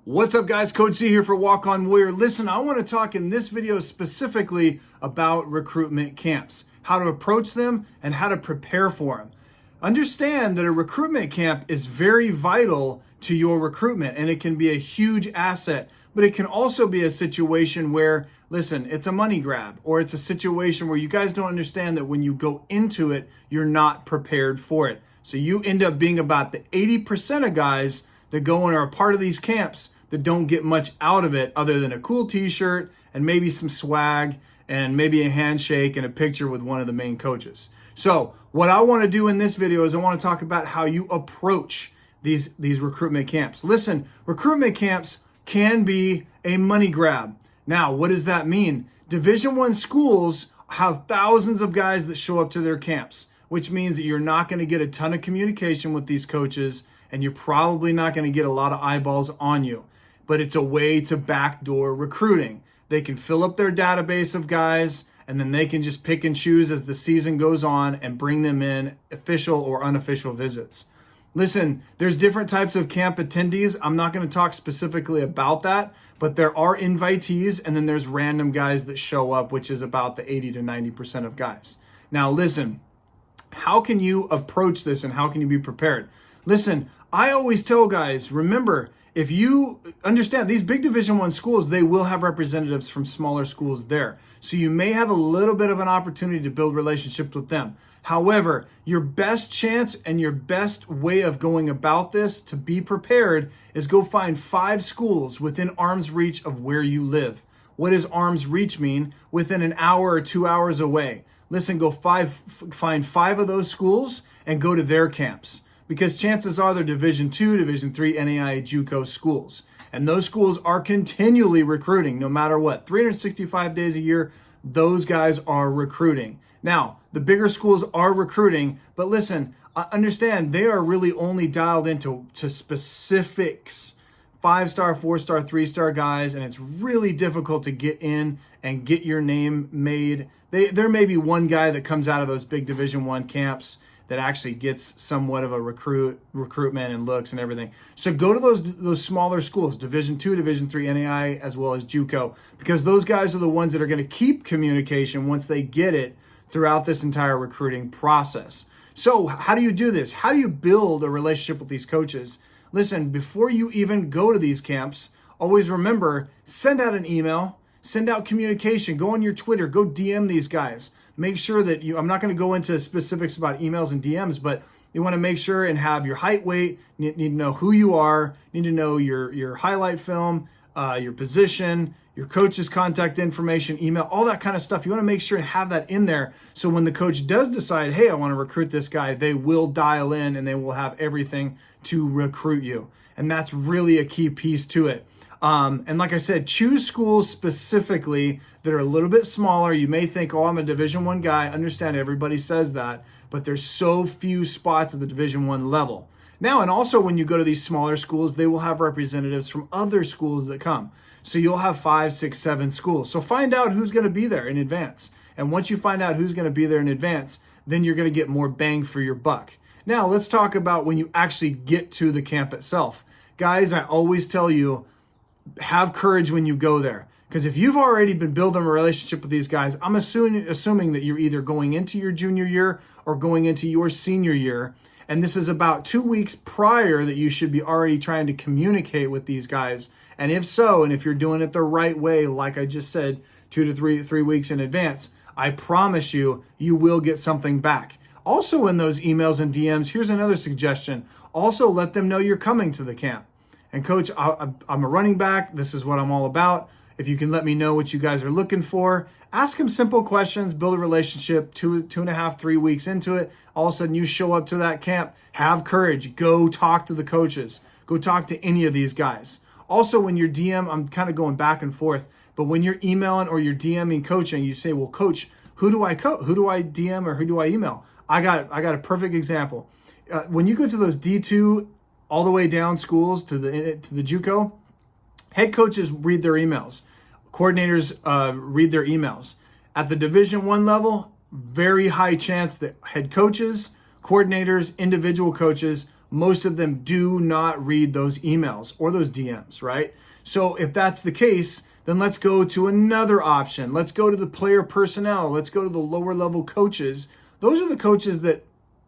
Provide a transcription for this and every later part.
What's up, guys? Coach Z here for Walk On Warrior. Listen, I want to talk in this video specifically about recruitment camps, how to approach them and how to prepare for them. Understand that a recruitment camp is very vital to your recruitment and it can be a huge asset, but it can also be a situation where, listen, it's a money grab, or it's a situation where you guys don't understand that when you go into it, you're not prepared for it. So you end up being about the 80% of guys that go and are a part of these camps that don't get much out of it other than a cool t-shirt and maybe some swag and maybe a handshake and a picture with one of the main coaches. So what I want to do in this video is I want to talk about how you approach these recruitment camps. Listen, recruitment camps can be a money grab. Now, what does that mean? Division I schools have thousands of guys that show up to their camps, which means that you're not going to get a ton of communication with these coaches and you're probably not going to get a lot of eyeballs on you. But it's a way to backdoor recruiting. They can fill up their database of guys, and then they can just pick and choose as the season goes on and bring them in official or unofficial visits. Listen, there's different types of camp attendees. I'm not going to talk specifically about that, but there are invitees, and then there's random guys that show up, which is about the 80 to 90% of guys. Now, listen, how can you approach this and how can you be prepared? Listen, I always tell guys, remember, if you understand these big Division I schools, they will have representatives from smaller schools there. So you may have a little bit of an opportunity to build relationships with them. However, your best chance and your best way of going about this to be prepared is go find 5 schools within arm's reach of where you live. What does arm's reach mean? Within an hour or 2 hours away. Listen, go find 5 of those schools and go to their camps. Because chances are they're Division II, Division III, NAIA, JUCO schools. And those schools are continually recruiting no matter what. 365 days a year, those guys are recruiting. Now, the bigger schools are recruiting, but listen, understand they are really only dialed into specifics. 5-star, 4-star, 3-star guys, and it's really difficult to get in and get your name made. There may be one guy that comes out of those big Division I camps that actually gets somewhat of a recruitment and looks and everything. So go to those smaller schools, Division II, Division III, NAIA, as well as JUCO, because those guys are the ones that are going to keep communication once they get it throughout this entire recruiting process. So how do you do this? How do you build a relationship with these coaches? Listen, before you even go to these camps, always remember, send out an email, send out communication, go on your Twitter, go DM these guys. Make sure that I'm not going to go into specifics about emails and DMs, but you want to make sure and have your height, weight, need to know who you are, need to know your highlight film, your position, your coach's contact information, email, all that kind of stuff. You want to make sure and have that in there. So when the coach does decide, hey, I want to recruit this guy, they will dial in and they will have everything to recruit you. And that's really a key piece to it. And like I said, choose schools specifically that are a little bit smaller. You may think, oh, I'm a Division I guy. Understand, everybody says that, but there's so few spots at the Division I level. Now, and also when you go to these smaller schools, they will have representatives from other schools that come. So you'll have 5, 6, 7 schools. So find out who's going to be there in advance. And once you find out who's going to be there in advance, then you're going to get more bang for your buck. Now, let's talk about when you actually get to the camp itself. Guys, I always tell you, have courage when you go there. Because if you've already been building a relationship with these guys, I'm assuming that you're either going into your junior year or going into your senior year. And this is about 2 weeks prior that you should be already trying to communicate with these guys. And if so, and if you're doing it the right way, like I just said, 2 to 3 weeks in advance, I promise you, you will get something back. Also in those emails and DMs, here's another suggestion. Also let them know you're coming to the camp. And coach, I'm a running back. This is what I'm all about. If you can let me know what you guys are looking for, ask them simple questions, build a relationship. 2.5, 3 weeks into it, all of a sudden you show up to that camp. Have courage. Go talk to the coaches. Go talk to any of these guys. Also, when you're DM, I'm kind of going back and forth, but when you're emailing or you're DMing coaching, you say, well, coach, who do I DM or who do I email? I got a perfect example. When you go to those D2 all the way down schools to the JUCO, head coaches read their emails. Coordinators read their emails. At the Division I level, very high chance that head coaches, coordinators, individual coaches most of them do not read those emails or those DMs, right? So if that's the case, then let's go to another option. Let's go to the player personnel. Let's go to the lower level coaches. Those are the coaches that,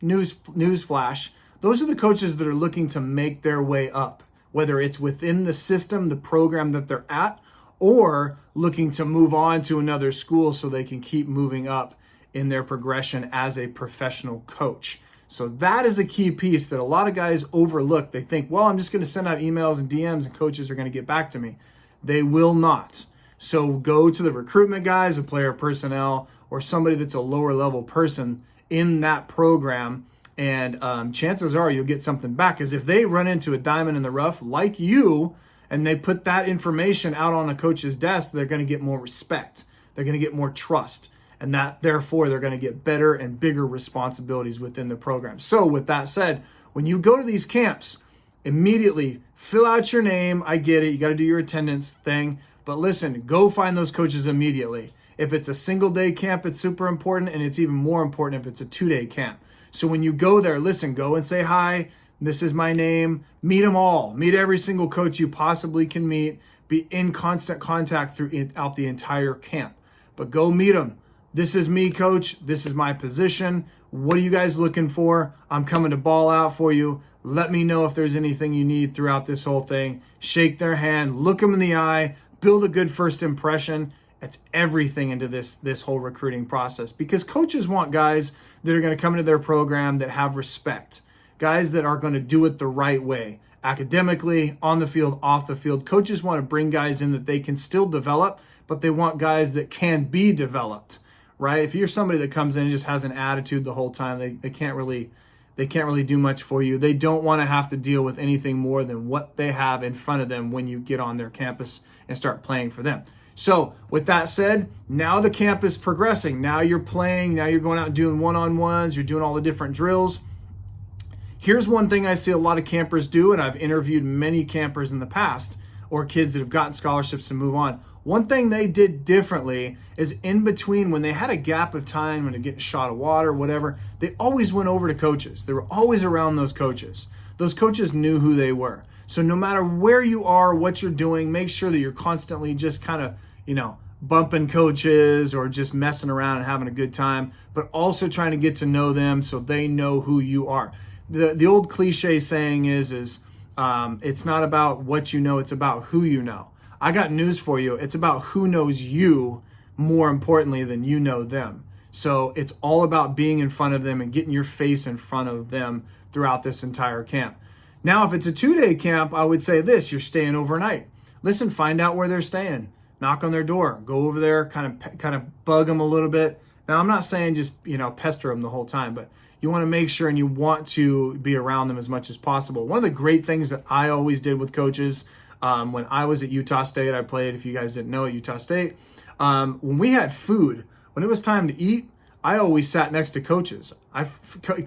newsflash, those are the coaches that are looking to make their way up, whether it's within the system, the program that they're at, or looking to move on to another school so they can keep moving up in their progression as a professional coach. So that is a key piece that a lot of guys overlook. They think, well, I'm just going to send out emails and DMs and coaches are going to get back to me. They will not. So go to the recruitment guys, a player personnel, or somebody that's a lower level person in that program, and chances are you'll get something back. Because if they run into a diamond in the rough like you, and they put that information out on a coach's desk, they're going to get more respect. They're going to get more trust. And that, therefore, they're going to get better and bigger responsibilities within the program. So with that said, when you go to these camps, immediately fill out your name. I get it. You got to do your attendance thing. But listen, go find those coaches immediately. If it's a single day camp, it's super important. And it's even more important if it's a 2-day camp. So when you go there, listen, go and say hi. This is my name. Meet them all. Meet every single coach you possibly can meet. Be in constant contact throughout the entire camp. But go meet them. This is me, coach. This is my position. What are you guys looking for? I'm coming to ball out for you. Let me know if there's anything you need throughout this whole thing. Shake their hand. Look them in the eye. Build a good first impression. It's everything into this whole recruiting process, because coaches want guys that are going to come into their program that have respect. Guys that are going to do it the right way, academically, on the field, off the field. Coaches want to bring guys in that they can still develop, but they want guys that can be developed, right? If you're somebody that comes in and just has an attitude the whole time, they can't really do much for you. They don't want to have to deal with anything more than what they have in front of them when you get on their campus and start playing for them. So with that said, now the camp is progressing. Now you're playing. Now you're going out and doing one-on-ones. You're doing all the different drills. Here's one thing I see a lot of campers do, and I've interviewed many campers in the past, or kids that have gotten scholarships to move on. One thing they did differently is in between, when they had a gap of time, when they get a shot of water, whatever, they always went over to coaches. They were always around those coaches. Those coaches knew who they were. So no matter where you are, what you're doing, make sure that you're constantly just kind of, bumping coaches or just messing around and having a good time, but also trying to get to know them so they know who you are. The old cliche saying is it's not about what you know, it's about who you know. I got news for you. It's about who knows you more importantly than you know them. So it's all about being in front of them and getting your face in front of them throughout this entire camp. Now, if it's a 2-day camp, I would say this: you're staying overnight. Listen, find out where they're staying. Knock on their door. Go over there, kind of bug them a little bit. Now, I'm not saying just, pester them the whole time, but you want to make sure and you want to be around them as much as possible. One of the great things that I always did with coaches, when I was at Utah State, I played, if you guys didn't know, at Utah State. When we had food, when it was time to eat, I always sat next to coaches.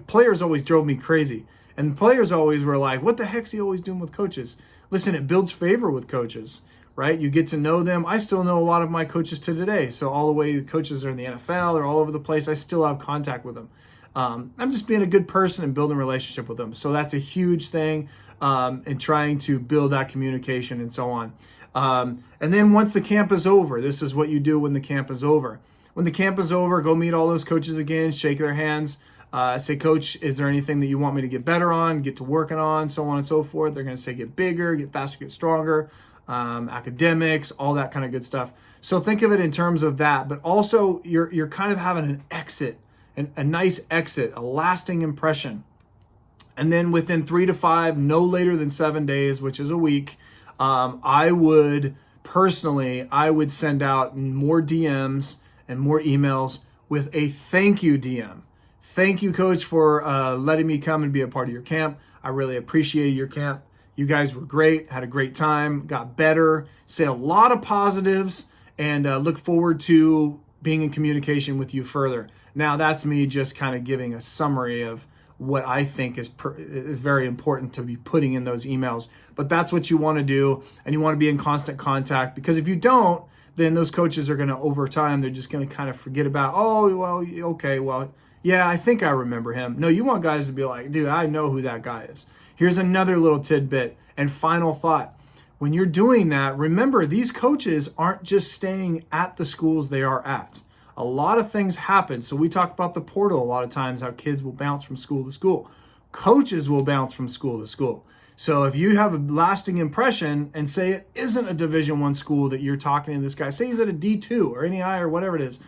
Players always drove me crazy. And players always were like, what the heck's he always doing with coaches? Listen, it builds favor with coaches, right? You get to know them. I still know a lot of my coaches to today. So all the way the coaches are in the NFL, they're all over the place. I still have contact with them. I'm just being a good person and building a relationship with them. So that's a huge thing, and trying to build that communication and so on. And then once the camp is over, this is what you do when the camp is over. When the camp is over, go meet all those coaches again, shake their hands, say, Coach, is there anything that you want me to get better on, get to working on, so on and so forth. They're going to say get bigger, get faster, get stronger, academics, all that kind of good stuff. So think of it in terms of that, but also you're kind of having an exit, a nice exit, a lasting impression. And then within 3 to 5, no later than 7 days, which is a week, I would send out more DMs and more emails with a thank you DM. Thank you, Coach, for letting me come and be a part of your camp. I really appreciated your camp. You guys were great, had a great time, got better, say a lot of positives, and look forward to being in communication with you further. Now, that's me just kind of giving a summary of what I think is very important to be putting in those emails. But that's what you want to do, and you want to be in constant contact, because if you don't, then those coaches are going to, over time, they're just going to kind of forget about, oh, well, okay, well, yeah, I think I remember him. No, you want guys to be like, dude, I know who that guy is. Here's another little tidbit and final thought. When you're doing that, remember these coaches aren't just staying at the schools they are at. A lot of things happen. So we talk about the portal a lot of times, how kids will bounce from school to school. Coaches will bounce from school to school. So if you have a lasting impression and say it isn't a Division I school that you're talking to this guy, say he's at a D2 or NEI or whatever it is,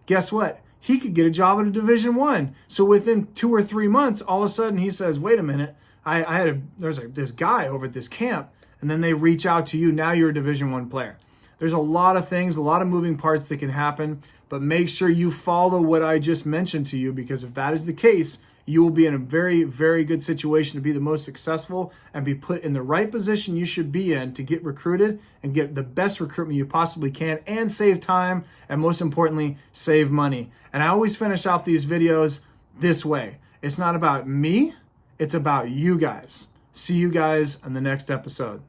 guess what? He could get a job at a Division I. So within 2 or 3 months, all of a sudden he says, wait a minute, there's this guy over at this camp, and then they reach out to you. Now you're a Division I player. There's a lot of things, a lot of moving parts that can happen, but make sure you follow what I just mentioned to you, because if that is the case, you will be in a very, very good situation to be the most successful and be put in the right position you should be in to get recruited and get the best recruitment you possibly can and save time and, most importantly, save money. And I always finish out these videos this way. It's not about me, it's about you guys. See you guys in the next episode.